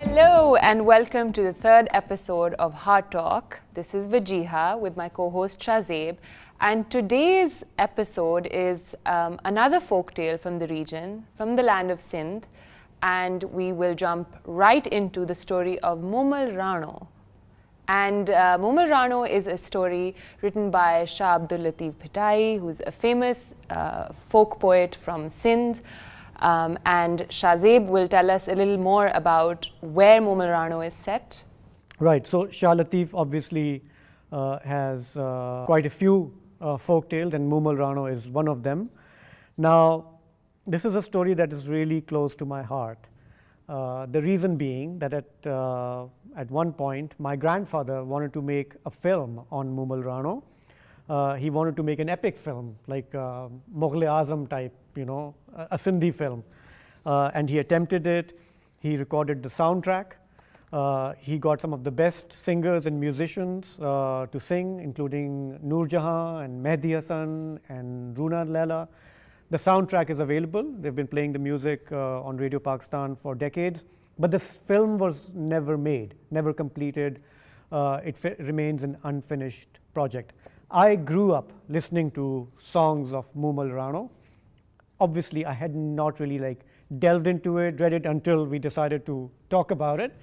Hello and welcome to the third episode of HeartTalk. This is Wajiha with my co-host Shahzeb, and today's episode is another folktale from the region, from the land of Sindh, and we will jump right into the story of Moomal Rano. And Moomal Rano is a story written by Shah Abdul Latif Bhittai, who's a famous folk poet from Sindh. And Shahzeb will tell us a little more about where Moomal Rano is set. Right, so Shah Latif obviously has quite a few folk tales, and Moomal Rano is one of them. Now, this is a story that is really close to my heart. The reason being that at one point, my grandfather wanted to make a film on Moomal Rano. He wanted to make an epic film, like Mughal-e-Azam type, a Sindhi film. And he attempted it. He recorded the soundtrack. He got some of the best singers and musicians to sing, including Noor Jahan and Mehdi Hassan and Runa Laila. The soundtrack is available. They've been playing the music on Radio Pakistan for decades. But this film was never made, never completed. It remains an unfinished project. I grew up listening to songs of Moomal Rano. Obviously, I had not really delved into it, read it until we decided to talk about it.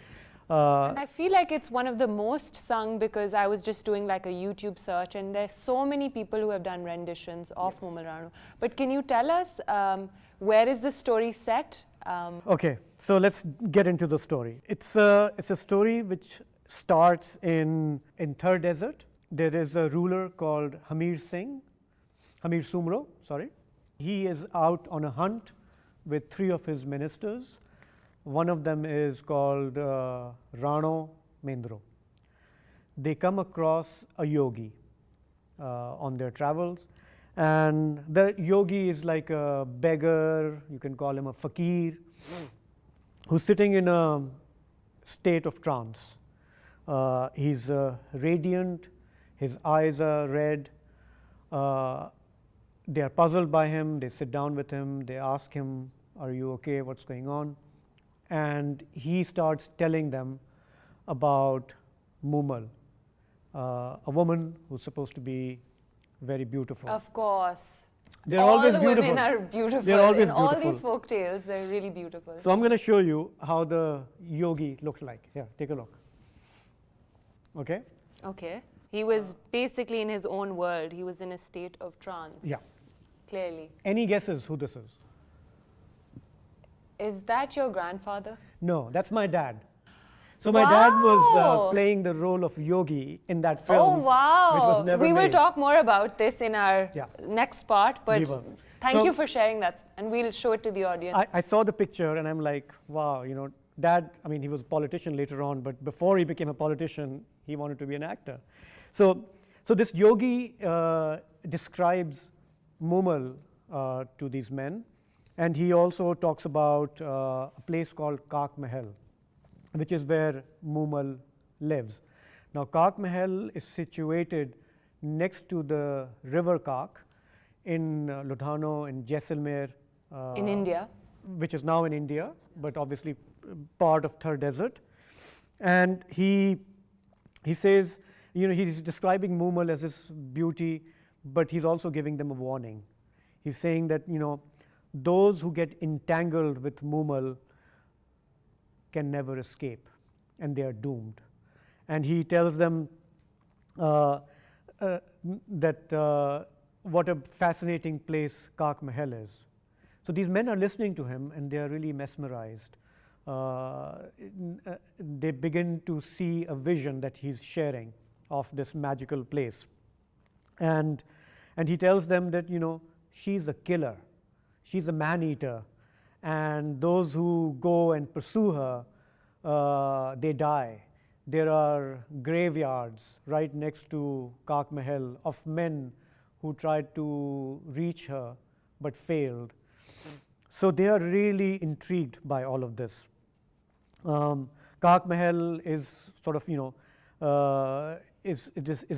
And I feel like it's one of the most sung because I was just doing like a YouTube search, and there's so many people who have done renditions of Moomal Rano. But can you tell us where is the story set? Okay, so let's get into the story. It's a story which starts in Thar Desert. There is a ruler called Hamir Sumro. He is out on a hunt with 3 of his ministers. One of them is called Rano Mendhero. They come across a yogi on their travels, and the yogi is like a beggar, you can call him a fakir, who's sitting in a state of trance. He's radiant, his eyes are red. They are puzzled by him. They sit down with him. They ask him, "Are you okay? What's going on?" And he starts telling them about Moomal, a woman who's supposed to be very beautiful. Of course. They're all always the beautiful. Women are beautiful. They're always in all beautiful. these folk tales, they're really beautiful. So I'm going to show you how the yogi looked like. Here, take a look. Okay? Okay. He was basically in his own world. He was in a state of trance. Yeah. Clearly. Any guesses who this is? Is that your grandfather? No, that's my dad. So my dad was playing the role of yogi in that film. Oh, wow. Which was never we will made. talk more about this in our next part, but thank you for sharing that, and we'll show it to the audience. I saw the picture and I'm like, wow, Dad, he was a politician later on, but before he became a politician, he wanted to be an actor. So this yogi describes Moomal to these men, and he also talks about a place called Kak Mahal, which is where Moomal lives. Now, Kak Mahal is situated next to the river Kak in Ludhiana, in Jaisalmer. In India. Which is now in India, but obviously part of Thar Desert. And he says, he's describing Moomal as this beauty, but he's also giving them a warning. He's saying that, those who get entangled with Moomal can never escape, and they are doomed. And he tells them that what a fascinating place Kak Mahal is. So these men are listening to him, and they are really mesmerized. They begin to see a vision that he's sharing of this magical place. And he tells them that, she's a killer. She's a man-eater. And those who go and pursue her, they die. There are graveyards right next to Kak Mahal of men who tried to reach her but failed. So they are really intrigued by all of this. Kak Mahal is sort of, is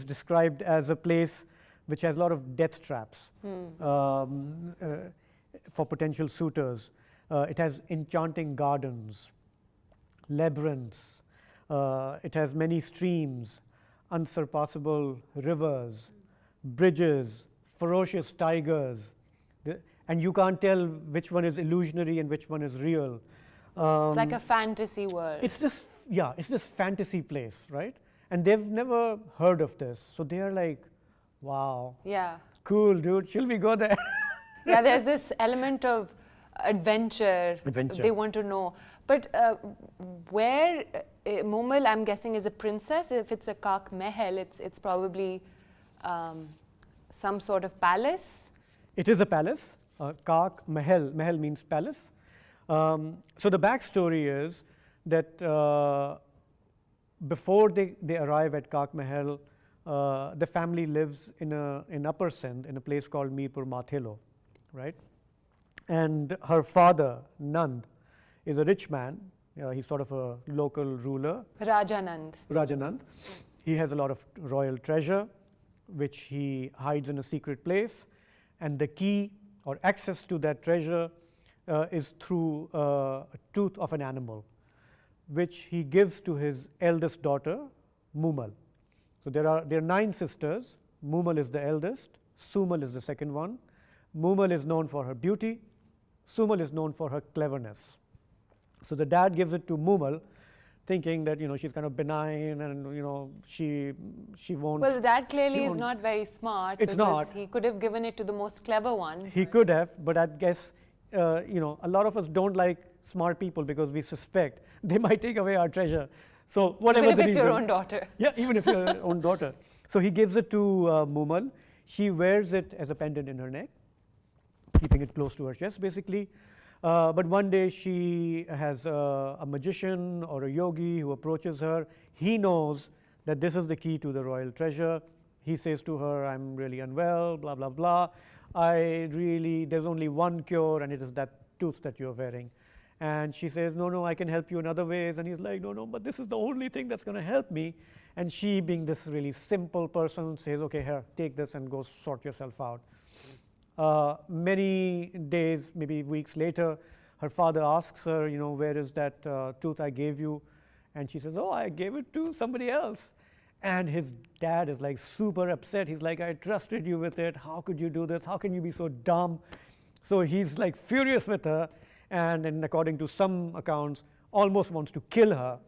described as a place which has a lot of death traps for potential suitors. It has enchanting gardens, labyrinths. It has many streams, unsurpassable rivers, bridges, ferocious tigers, and you can't tell which one is illusionary and which one is real. It's like a fantasy world. It's this fantasy place, right? And they've never heard of this, so they are like, wow, yeah, cool, dude, shall we go there? Yeah, there's this element of adventure. They want to know. But where Moomal, I'm guessing, is a princess. If it's a Kak Mahal, it's probably some sort of palace. It is a palace. Kak Mahal. Mahal means palace. So the backstory is that before they arrive at Kak Mahal, the family lives in Upper Sindh in a place called Mirpur Mathelo, right? And her father, Nand, is a rich man. He's sort of a local ruler. Raja Nand. He has a lot of royal treasure, which he hides in a secret place. And the key or access to that treasure is through a tooth of an animal, which he gives to his eldest daughter, Moomal. So there are 9 sisters. Moomal is the eldest. Sumal is the second one. Moomal is known for her beauty. Sumal is known for her cleverness. So the dad gives it to Moomal, thinking that she's kind of benign and she won't. Well, the dad clearly is not very smart. It's not. He could have given it to the most clever one. He could have, but I guess a lot of us don't like smart people because we suspect they might take away our treasure. So whatever even if the it's reason, your own daughter. Yeah, even if your own daughter. So he gives it to Moomal. She wears it as a pendant in her neck, keeping it close to her chest, basically. But one day she has a magician or a yogi who approaches her. He knows that this is the key to the royal treasure. He says to her, I'm really unwell, blah, blah, blah. There's only one cure, and it is that tooth that you're wearing. And she says, no, I can help you in other ways. And he's like, no, but this is the only thing that's going to help me. And she, being this really simple person, says, okay, here, take this and go sort yourself out. Many days, maybe weeks later, her father asks her, where is that tooth I gave you? And she says, oh, I gave it to somebody else. And his dad is like super upset. He's like, I trusted you with it. How could you do this? How can you be so dumb? So he's like furious with her. And then, according to some accounts, almost wants to kill her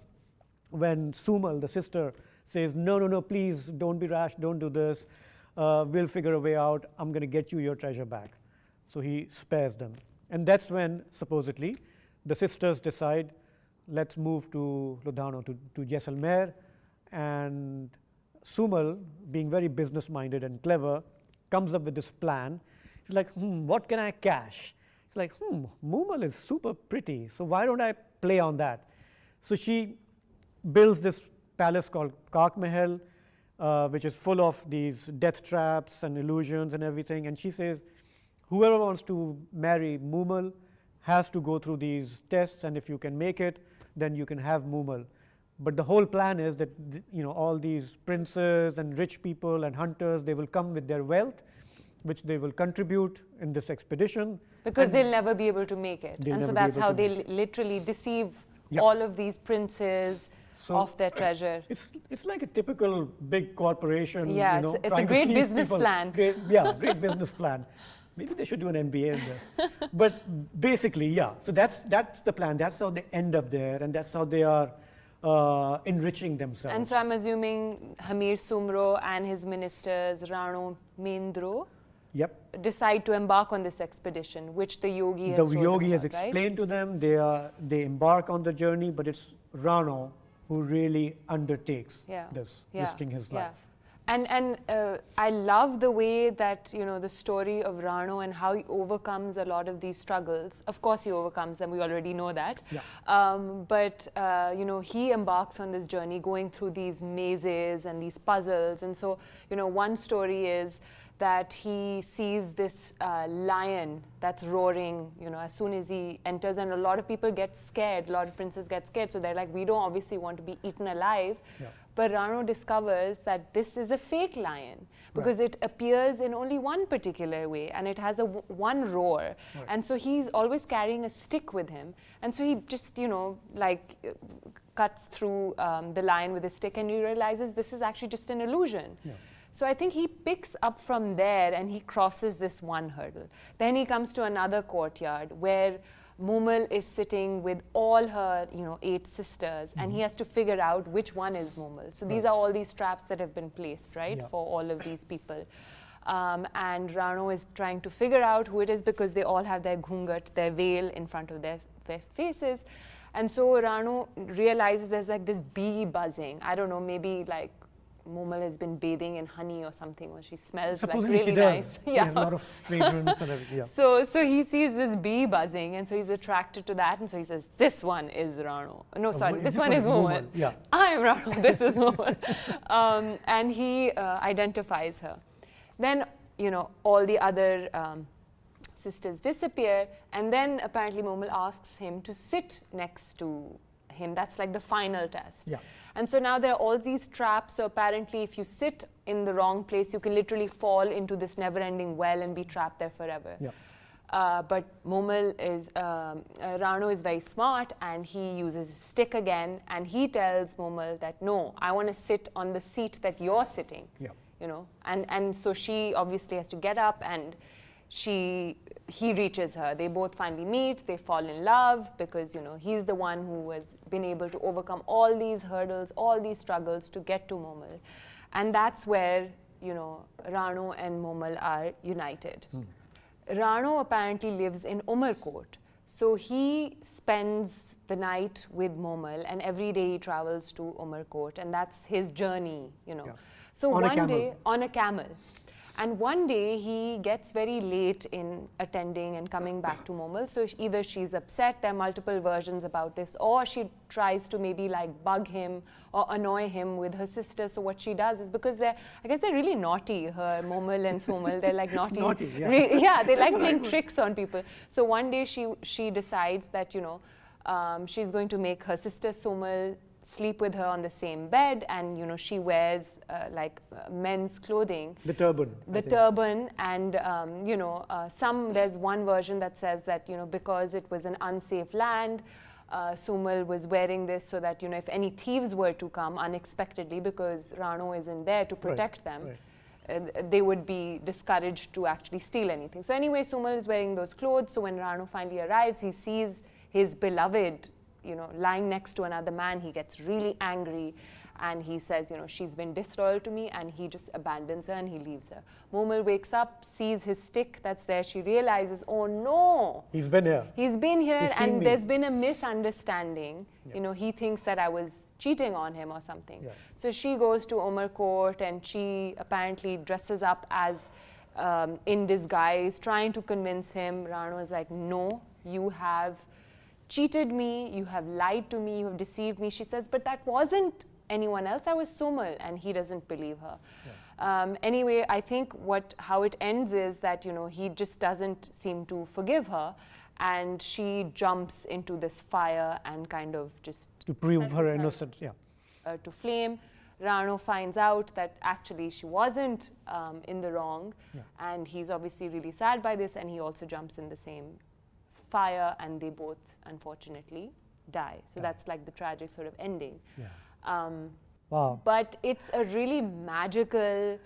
when Sumal, the sister, says, no, please, don't be rash, don't do this. We'll figure a way out. I'm going to get you your treasure back. So he spares them. And that's when, supposedly, the sisters decide, let's move to Ludhiana, to Jaisalmer. And Sumal, being very business-minded and clever, comes up with this plan. She's like, what can I cash? It's like, Moomal is super pretty, so why don't I play on that? So she builds this palace called Kak Mahal, which is full of these death traps and illusions and everything. And she says, whoever wants to marry Moomal has to go through these tests, and if you can make it, then you can have Moomal. But the whole plan is that all these princes and rich people and hunters, they will come with their wealth, which they will contribute in this expedition. Because they'll never be able to make it. And so that's how they literally deceive all of these princes of their treasure. It's like a typical big corporation. Yeah, it's a great business plan. Great business plan. Maybe they should do an MBA in this. But basically, yeah. So that's the plan. That's how they end up there, and that's how they are enriching themselves. And so I'm assuming Hamir Sumro and his ministers, Rano Mendhero, decide to embark on this expedition, which the yogi has explained to them. They embark on the journey, but it's Rano who really undertakes this, risking his life. And I love the way that the story of Rano and how he overcomes a lot of these struggles. Of course, he overcomes them. We already know that. But he embarks on this journey, going through these mazes and these puzzles. And so one story is that he sees this lion that's roaring, as soon as he enters, and a lot of people get scared, a lot of princes get scared, so they're like, we don't obviously want to be eaten alive. Yeah. But Rano discovers that this is a fake lion because it appears in only one particular way and it has one roar. Right. And so he's always carrying a stick with him. And so he just, cuts through the lion with a stick, and he realizes this is actually just an illusion. Yeah. So I think he picks up from there and he crosses this one hurdle. Then he comes to another courtyard where Moomal is sitting with all her, 8 sisters, and he has to figure out which one is Moomal. So these are all these traps that have been placed, right, Yeah. for all of these people. And Rano is trying to figure out who it is because they all have their ghungat, their veil in front of their faces. And so Rano realizes there's like this bee buzzing. I don't know, maybe like Moomal has been bathing in honey or something, or she smells Supposedly like really she does. nice. She has a lot of fragrance and everything. Yeah. So he sees this bee buzzing, and so he's attracted to that, and so he says, this one is Rano. No, sorry, this one is Moomal. Yeah. I am Rano, this is Moomal. And he identifies her. Then, all the other sisters disappear, and then apparently Moomal asks him to sit next to him. That's like the final test. Yeah. And so now there are all these traps. So apparently if you sit in the wrong place, you can literally fall into this never-ending well and be trapped there forever. Yeah. But Rano is very smart, and he uses a stick again, and he tells Moomal that, no, I want to sit on the seat that you're sitting. Yeah. And so she obviously has to get up, and he reaches her. They both finally meet, they fall in love because, he's the one who has been able to overcome all these hurdles, all these struggles to get to Moomal. And that's where, Rano and Moomal are united. Rano apparently lives in Umarkot. So he spends the night with Moomal, and every day he travels to Umarkot, and that's his journey, Yeah. So On a one camel. day, on a camel. And one day he gets very late in attending and coming back to Moomal. So either she's upset, there are multiple versions about this, or she tries to maybe like bug him or annoy him with her sister. So what she does is, because I guess they're really naughty, her Moomal and Somal, they're like naughty. Naughty, yeah. Yeah, they like playing tricks on people. So one day she decides that, she's going to make her sister Somal sleep with her on the same bed, and she wears men's clothing. The turban. The turban, and there's one version that says that because it was an unsafe land, Sumal was wearing this so that if any thieves were to come unexpectedly, because Rano isn't there to protect them, they would be discouraged to actually steal anything. So anyway, Sumal is wearing those clothes. So when Rano finally arrives, he sees his beloved lying next to another man. He gets really angry, and he says, she's been disloyal to me, and he just abandons her and he leaves her. Moomal wakes up, sees his stick that's there. She realizes, oh no, He's been here. he's been here, He's seen and me. there's been a misunderstanding. Yeah. He thinks that I was cheating on him or something. Yeah. So she goes to Umarkot, and she apparently dresses up as in disguise, trying to convince him. Rano is like, no, you have cheated me, you have lied to me, you have deceived me. She says, but that wasn't anyone else, that was Sumal, and he doesn't believe her. Yeah. Anyway, I think how it ends is that he just doesn't seem to forgive her, and she jumps into this fire and kind of just To prove her innocence, yeah. to flame. Rano finds out that actually she wasn't in the wrong, and he's obviously really sad by this, and he also jumps in the same fire, and they both unfortunately die. So that's like the tragic sort of ending. Yeah. Wow. But it's a really magical,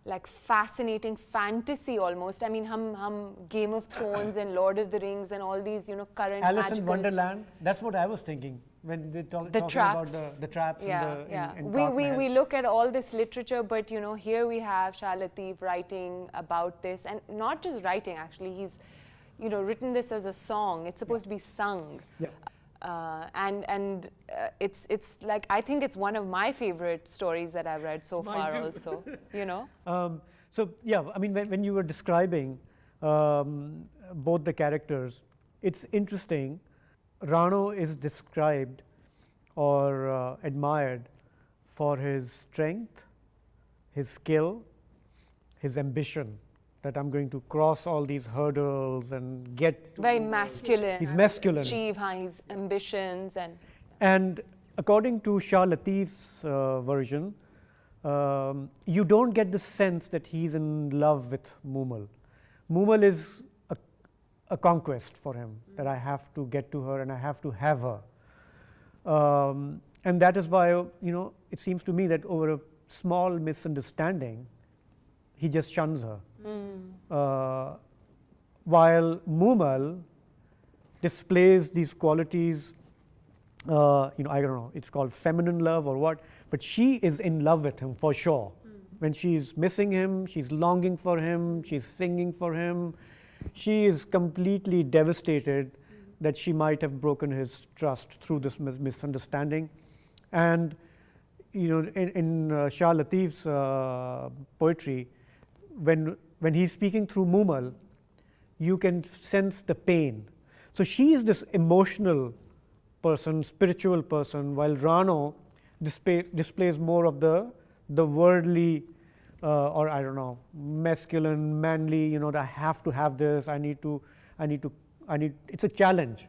like fascinating fantasy almost. I mean, hum Game of Thrones and Lord of the Rings and all these, current Alice magical in Wonderland, that's what I was thinking when they talking traps. about the traps in We look at all this literature, but here we have Shah Latif writing about this, and not just writing, actually, he's written this as a song. It's supposed to be sung. Yeah. It's like, I think it's one of my favorite stories that I've read so Mine far too. also, So yeah, I mean, when you were describing both the characters, it's interesting. Rano is described or admired for his strength, his skill, his ambition, that I'm going to cross all these hurdles and get to Very masculine. He's masculine. Achieve his ambitions and. And according to Shah Latif's version, you don't get the sense that he's in love with Moomal. Moomal is a conquest for him, that I have to get to her and I have to have her. And that is why, it seems to me that over a small misunderstanding, he just shuns her. While Moomal displays these qualities, I don't know, it's called feminine love or what, but she is in love with him for sure. When she's missing him, she's longing for him, she's singing for him. She is completely devastated that she might have broken his trust through this misunderstanding. And in Shah Latif's poetry, when he's speaking through Moomal, you can sense the pain. So she is this emotional person, spiritual person, while Rano displays more of the worldly, or I don't know, masculine, manly. I have to have this. I need to. It's a challenge.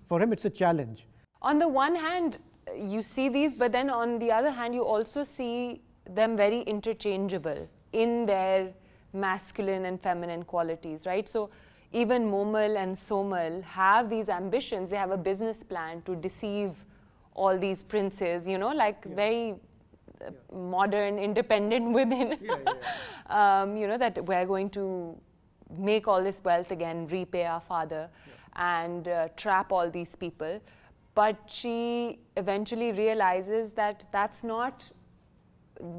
For him, it's a challenge. On the one hand, you see these, but then on the other hand, you also see them very interchangeable in their masculine and feminine qualities, right? So even Moomal and Somal have these ambitions. They have a business plan to deceive all these princes, very modern, independent women. That we're going to make all this wealth again, repay our father, and trap all these people. But she eventually realizes that that's not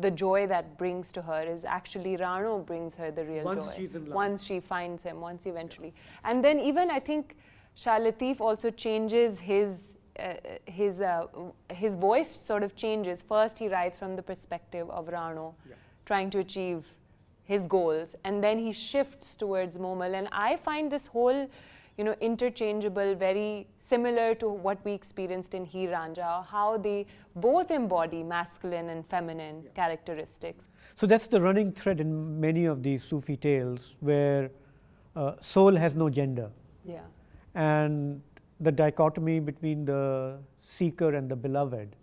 the joy that brings to her, is actually Rano brings her the real joy. Once she's in love. Once she finds him, once eventually. And then even I think Shah Latif also changes his voice sort of changes. First he writes from the perspective of Rano, trying to achieve his goals, and then he shifts towards Moomal. And I find this whole interchangeable, very similar to what we experienced in Heer Ranjha, how they both embody masculine and feminine characteristics. So that's the running thread in many of these Sufi tales, where soul has no gender. Yeah. And the dichotomy between the seeker and the beloved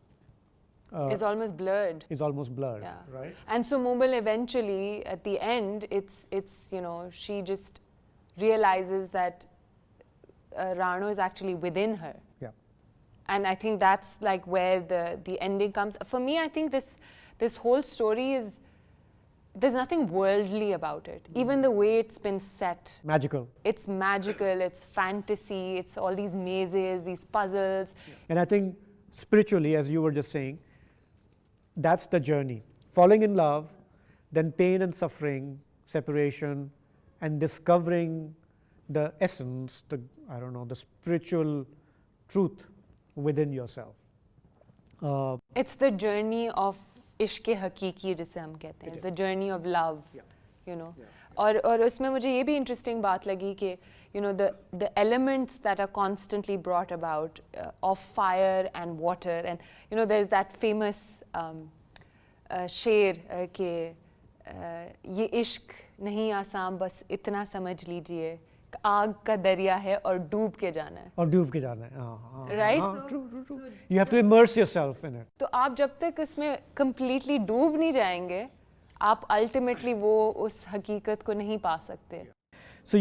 is almost blurred. Right? And so Moomal eventually, at the end, it's she just realizes that Rano is actually within her. Yeah. And I think that's like where the ending comes. For me, I think this whole story is, there's nothing worldly about it. Even the way it's been set. Magical. It's magical, it's fantasy, it's all these mazes, these puzzles. And I think spiritually, as you were just saying, that's the journey. Falling in love, then pain and suffering, separation, and discovering the essence, the spiritual truth within yourself. It's the journey of ishq-e-hakiki, जिसे हम कहते हैं, the journey of love, और उसमें मुझे ये भी interesting बात लगी कि the elements that are constantly brought about of fire and water, and there's that famous शेर कि ये इश्क नहीं आसान, बस इतना समझ लीजिए, आग का दरिया है और डूब के जाना है. Right? True. You have to immerse yourself in it. तो आप जब तक इसमें completely डूब नहीं जाएंगे, आप ultimately वो उस हकीकत को नहीं पा सकते. So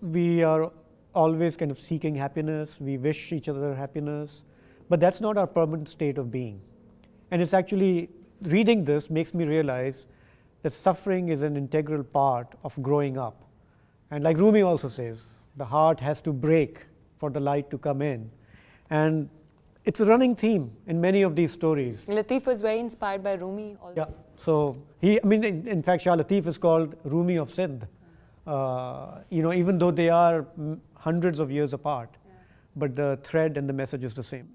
we are always kind of seeking happiness. We wish each other happiness, but that's not our permanent state of being. And it's actually, reading this makes me realize that suffering is an integral part of growing up. And like Rumi also says, the heart has to break for the light to come in. And it's a running theme in many of these stories. Latif was very inspired by Rumi also. Yeah. So in fact, Shah Latif is called Rumi of Sindh. Even though they are hundreds of years apart, but the thread and the message is the same.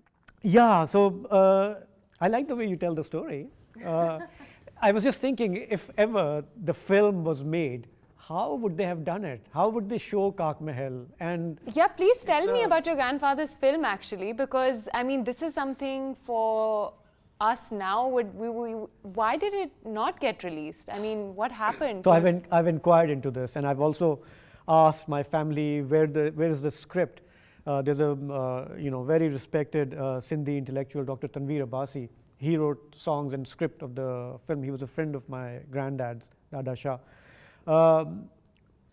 Yeah. So I like the way you tell the story. I was just thinking, if ever the film was made, how would they have done it? How would they show Kak Mahal? And yeah, please tell me about your grandfather's film, actually, because I mean, this is something for us now, why did it not get released? I mean, what happened? So I've inquired into this, and I've also asked my family where is the script. There's a very respected Sindhi intellectual, Dr. Tanveer Abbasi. He wrote songs and script of the film. He was a friend of my granddad's, Dada Shah.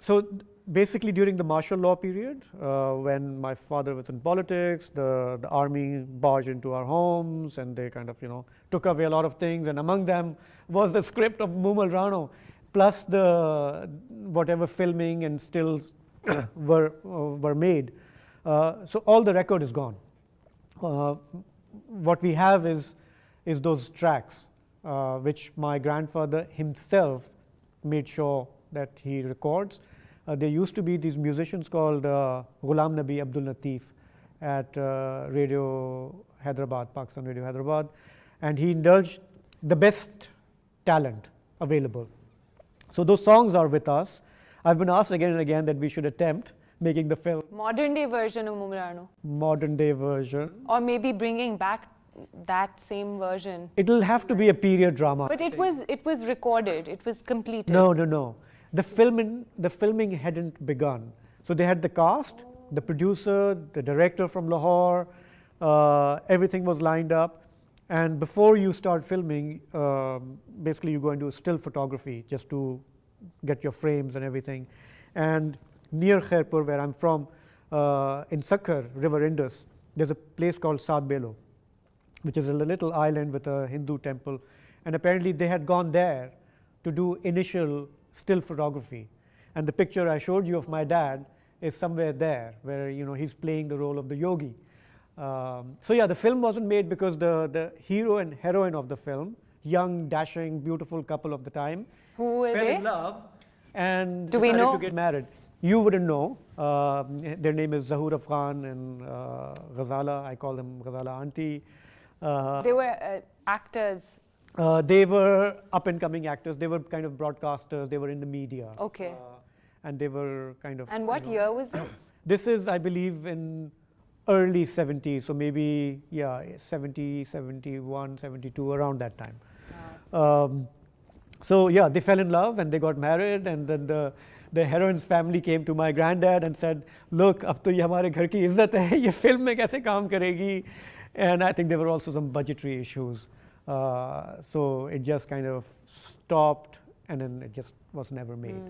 So basically during the martial law period, when my father was in politics, the army barged into our homes and they kind of took away a lot of things, and among them was the script of Moomal Rano, plus the whatever filming and stills were made. So all the record is gone. What we have is those tracks, which my grandfather himself made sure that he records. There used to be these musicians called Ghulam Nabi Abdul Latif at Radio Hyderabad, Pakistan Radio Hyderabad, and he indulged the best talent available. So those songs are with us. I've been asked again and again that we should attempt making the film. Modern day version of Moomal Rano. Modern day version. Or maybe bringing back that same version. It'll have to be a period drama. But it was recorded. It was completed. No. The filming hadn't begun. So they had the cast, the producer, the director from Lahore. Everything was lined up. And before you start filming, basically you go and do still photography just to get your frames and everything. And near Khairpur, where I'm from, in Sakhar, River Indus, there's a place called Sad Belo, which is a little island with a Hindu temple. And apparently they had gone there to do initial still photography. And the picture I showed you of my dad is somewhere there, where he's playing the role of the yogi. So yeah, the film wasn't made because the hero and heroine of the film, young, dashing, beautiful couple of the time, who were fell they? in love and Do we decided know? to get married. You wouldn't know. Their name is Zahur Afghan and Ghazala. I call them Ghazala Auntie. They were actors. They were up-and-coming actors. They were kind of broadcasters. They were in the media. Okay. And they were kind of... And what year was this? This is, I believe, in early 70s. So maybe, 70, 71, 72, around that time. Wow. So yeah, they fell in love and they got married. And then the heroine's family came to my granddad and said, look, ab to ye hamare ghar ki izzat hai, ye film mein kaise kaam karegi? And I think there were also some budgetary issues. So it just kind of stopped and then it just was never made.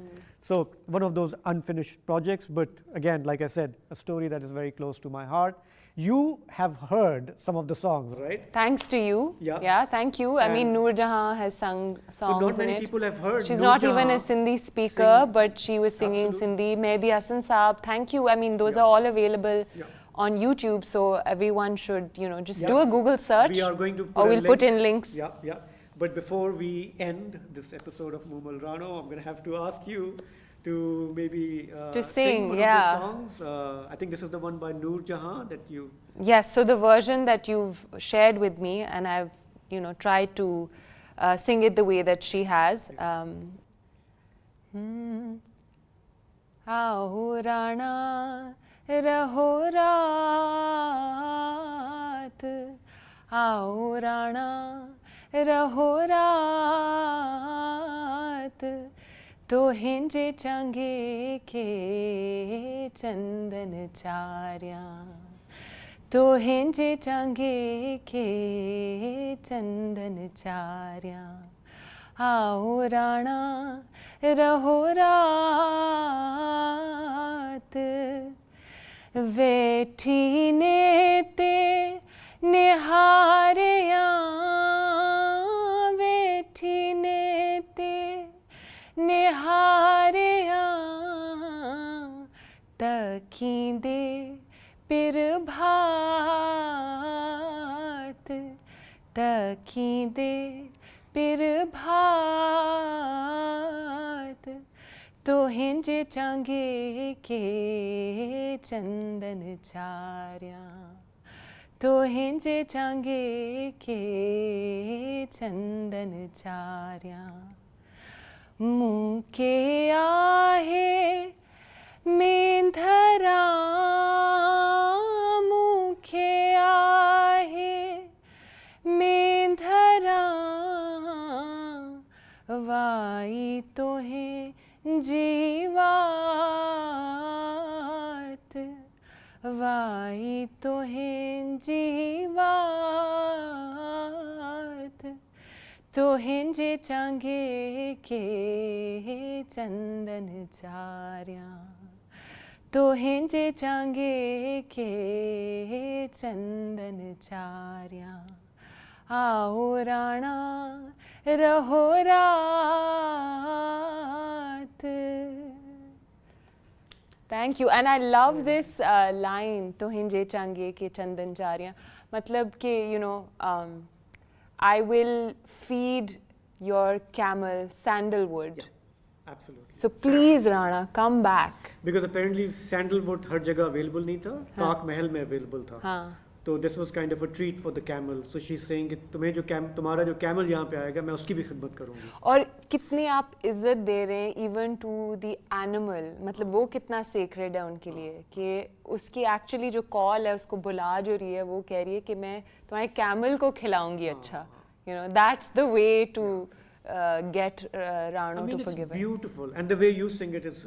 So one of those unfinished projects, but again, like I said, a story that is very close to my heart. You have heard some of the songs, right? Thanks to you. Yeah. Thank you. I mean, Noor Jahan has sung songs so not many in it. people have heard She's Noor not even a Jahan Sindhi speaker, sing. but she was singing Absolutely. Sindhi. Mehdi Hassan Saab, thank you. I mean, those are all available on YouTube, so everyone should, just do a Google search. We are going to put or a we'll link. put in links. Yeah. But before we end this episode of Moomal Rano, I'm going to have to ask you to maybe to sing, one of the songs. I think this is the one by Noor Jahan that you... Yes, so the version that you've shared with me, and I've, tried to sing it the way that she has. Aao Rana raho raat, aao Rana raho raat, to hinje change ke chandan charya, to hinje change ke chandan charya, aao Rana raho raat, vethi ne te niharya, vethi ne te niharya, takinde pir bhaat, takinde pir bhaat, to hinje change ke chandan charya, to hinje change ke chandan charya, muke aahe mendhara, muke aahe mendhara, हिंजी बात तो हिंजे चांगे के चंदन चारियां तो हिंजे चांगे के चंदन चारियां आओ राणा रहो रात. Thank you. And I love this line, तो हिंजे चांगे के चंदन चारियां. मतलब कि, you know, I will feed your camel sandalwood. Yeah, absolutely. So please, Rana, come back. Because apparently sandalwood हर जगह available नहीं था, काक महल में available था. हाँ. So this was kind of a treat for the camel. So she's saying कि तुम्हारा जो camel यहाँ पे आएगा, मैं उसकी भी खिदमत करूँगी. और कितनी आप इज्जत दे रहे हैं even to the animal. मतलब वो कितना sacred है उनके लिए कि उसकी actually जो call है उसको बुला जो रही है वो कह रही है कि मैं तुम्हारे camel को खिलाऊँगी अच्छा. You know, that's the way to get Rano to forgive it's beautiful, and the way you sing it is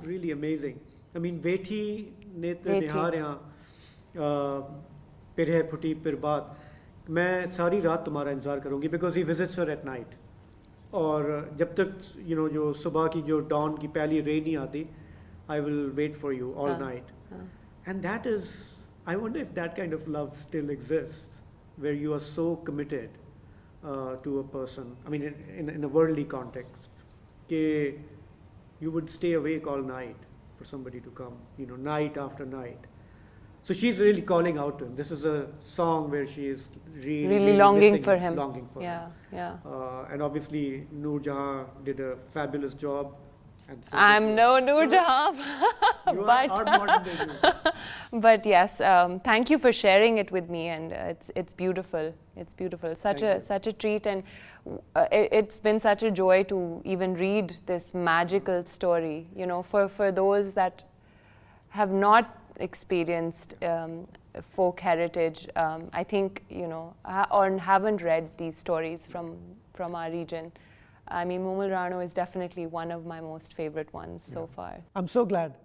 really amazing. I mean, Veti Netre Niharya फिर है फुटी फिर बात. मैं सारी रात तुम्हारा इंतज़ार करूँगी because he visits her at night. और जब तक you know जो सुबह की जो dawn की पहली ray नहीं आती, I will wait for you all night. And that is, I wonder if that kind of love still exists, where you are so committed to a person. I mean, in a worldly context, that you would stay awake all night for somebody to come, you know, night after night. So she's really calling out to him. This is a song where she is really longing for him. Longing for him. Yeah. And obviously, Noor Jahan did a fabulous job. And so I'm no Noor Jahan, but yes, thank you for sharing it with me, and it's beautiful. It's beautiful. Such a treat, and it's been such a joy to even read this magical story. You know, for those that have not experienced folk heritage, I think, you know, or haven't read these stories from our region. I mean, Moomal Rano is definitely one of my most favorite ones so far. I'm so glad.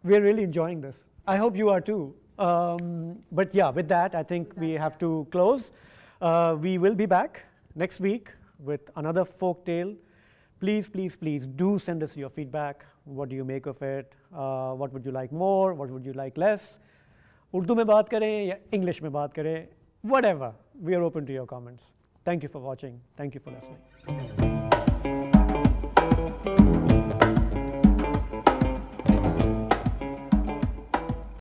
We're really enjoying this. I hope you are too. But yeah, with that, I think we have to close. We will be back next week with another folk tale. Please, please, please do send us your feedback. What do you make of it? What would you like more? What would you like less? Urdu mein baat kare ya English mein baat kare, whatever. We are open to your comments. Thank you for watching. Thank you for listening.